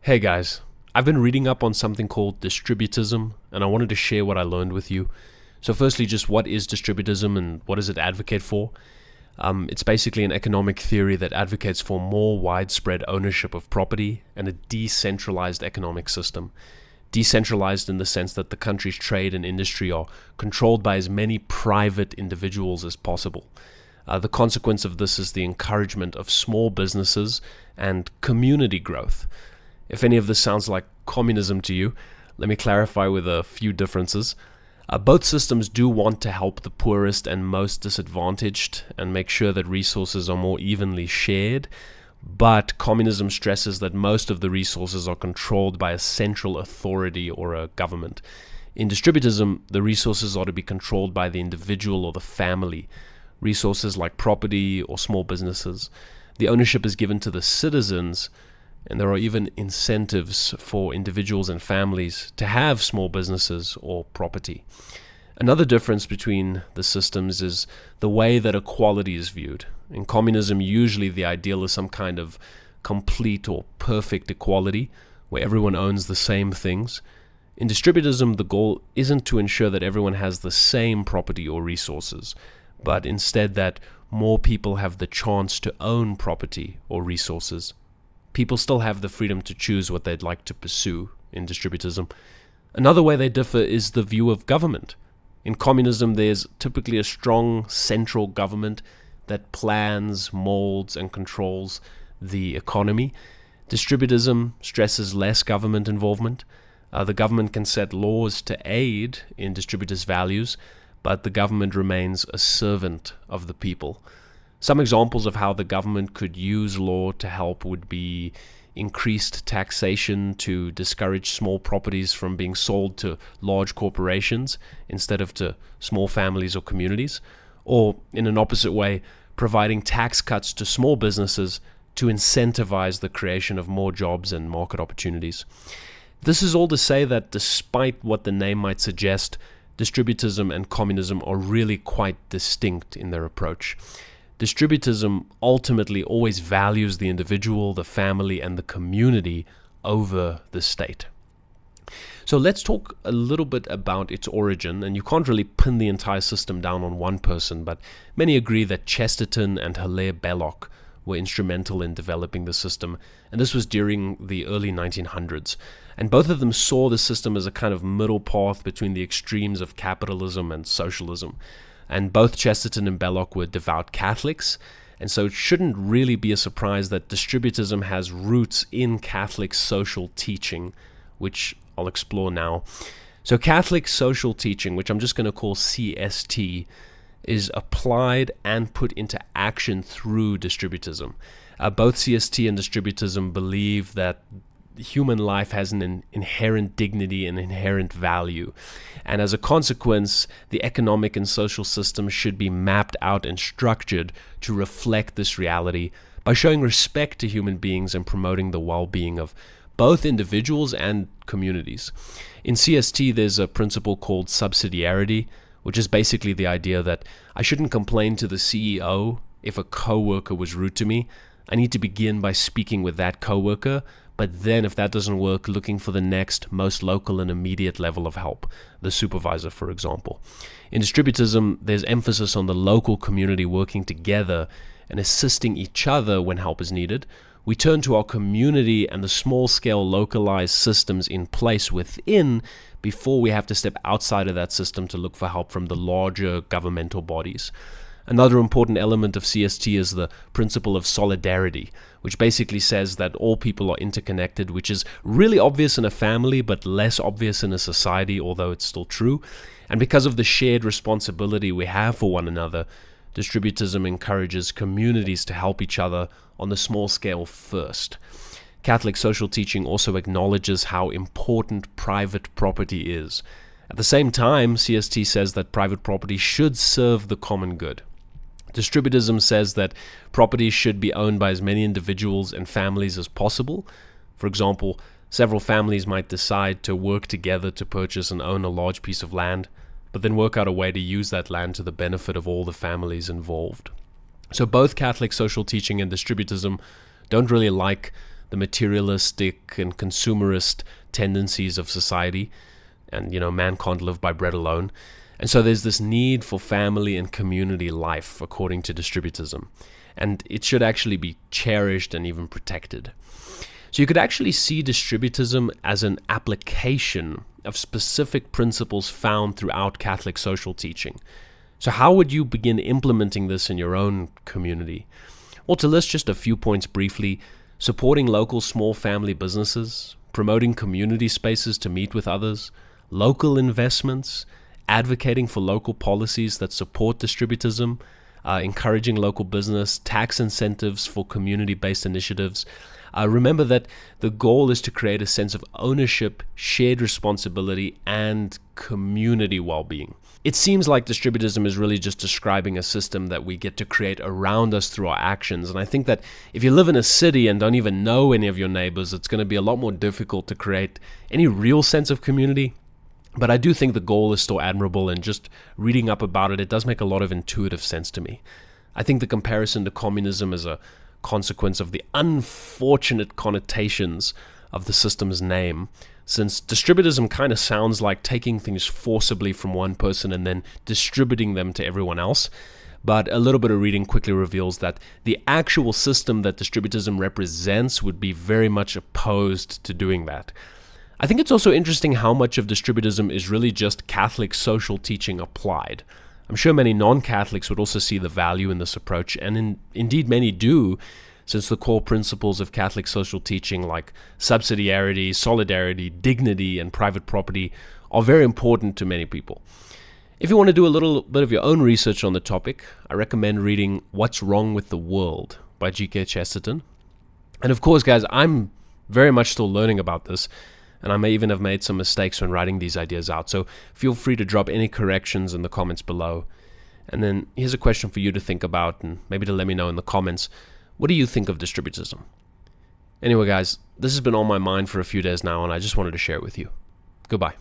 Hey guys, I've been reading up on something called Distributism, and I wanted to share what I learned with you. So, firstly, just what is Distributism and what does it advocate for? It's basically an economic theory that advocates for more widespread ownership of property and a decentralized economic system. Decentralized in the sense that the country's trade and industry are controlled by as many private individuals as possible. The consequence of this is the encouragement of small businesses and community growth. If any of this sounds like communism to you, let me clarify with a few differences. Both systems do want to help the poorest and most disadvantaged and make sure that resources are more evenly shared, but communism stresses that most of the resources are controlled by a central authority or a government. In distributism, the resources are to be controlled by the individual or the family. Resources like property or small businesses. The ownership is given to the citizens, and there are even incentives for individuals and families to have small businesses or property. Another difference between the systems is the way that equality is viewed. In communism, usually the ideal is some kind of complete or perfect equality, where everyone owns the same things. In distributism, the goal isn't to ensure that everyone has the same property or resources, but instead that more people have the chance to own property or resources. People still have the freedom to choose what they'd like to pursue in distributism. Another way they differ is the view of government. In communism, there's typically a strong central government that plans, molds, and controls the economy. Distributism stresses less government involvement. The government can set laws to aid in distributist values, but the government remains a servant of the people. Some examples of how the government could use law to help would be increased taxation to discourage small properties from being sold to large corporations instead of to small families or communities, or in an opposite way, providing tax cuts to small businesses to incentivize the creation of more jobs and market opportunities. This is all to say that despite what the name might suggest, distributism and communism are really quite distinct in their approach. Distributism ultimately always values the individual, the family, and the community over the state. So let's talk a little bit about its origin, and you can't really pin the entire system down on one person, but many agree that Chesterton and Hilaire Belloc were instrumental in developing the system, and this was during the early 1900s. And both of them saw the system as a kind of middle path between the extremes of capitalism and socialism. And both Chesterton and Belloc were devout Catholics, and so it shouldn't really be a surprise that distributism has roots in Catholic social teaching, which I'll explore now. So Catholic social teaching, which I'm just going to call CST, is applied and put into action through distributism. Both CST and distributism believe that human life has an inherent dignity and inherent value. And as a consequence, the economic and social systems should be mapped out and structured to reflect this reality by showing respect to human beings and promoting the well-being of both individuals and communities. In CST, there's a principle called subsidiarity, which is basically the idea that I shouldn't complain to the CEO if a coworker was rude to me. I need to begin by speaking with that coworker, but then if that doesn't work, looking for the next most local and immediate level of help, the supervisor, for example. In distributism, there's emphasis on the local community working together and assisting each other when help is needed. We turn to our community and the small-scale localized systems in place within before we have to step outside of that system to look for help from the larger governmental bodies. Another important element of CST is the principle of solidarity, which basically says that all people are interconnected, which is really obvious in a family, but less obvious in a society, although it's still true. And because of the shared responsibility we have for one another, distributism encourages communities to help each other on the small scale first. Catholic social teaching also acknowledges how important private property is. At the same time, CST says that private property should serve the common good. Distributism says that property should be owned by as many individuals and families as possible. For example, several families might decide to work together to purchase and own a large piece of land, but then work out a way to use that land to the benefit of all the families involved. So both Catholic social teaching and distributism don't really like the materialistic and consumerist tendencies of society. And, man can't live by bread alone. And so there's this need for family and community life, according to distributism. And it should actually be cherished and even protected. So you could actually see distributism as an application of specific principles found throughout Catholic social teaching. So how would you begin implementing this in your own community? Well, to list just a few points briefly: supporting local small family businesses, promoting community spaces to meet with others, local investments, advocating for local policies that support distributism, encouraging local business, tax incentives for community-based initiatives. Remember that the goal is to create a sense of ownership, shared responsibility, and community well-being. It seems like distributism is really just describing a system that we get to create around us through our actions. And I think that if you live in a city and don't even know any of your neighbors, it's going to be a lot more difficult to create any real sense of community. But I do think the goal is still admirable, and just reading up about it, it does make a lot of intuitive sense to me. I think the comparison to communism is a consequence of the unfortunate connotations of the system's name, since distributism kind of sounds like taking things forcibly from one person and then distributing them to everyone else. But a little bit of reading quickly reveals that the actual system that distributism represents would be very much opposed to doing that. I think it's also interesting how much of distributism is really just Catholic social teaching applied. I'm sure many non-Catholics would also see the value in this approach, and indeed many do, since the core principles of Catholic social teaching like subsidiarity, solidarity, dignity, and private property are very important to many people. If you want to do a little bit of your own research on the topic, I recommend reading What's Wrong with the World by G.K. Chesterton. And of course, guys, I'm very much still learning about this, and I may even have made some mistakes when writing these ideas out, so feel free to drop any corrections in the comments below. And then here's a question for you to think about, and maybe to let me know in the comments. What do you think of distributism? Anyway, guys, this has been on my mind for a few days now, and I just wanted to share it with you. Goodbye.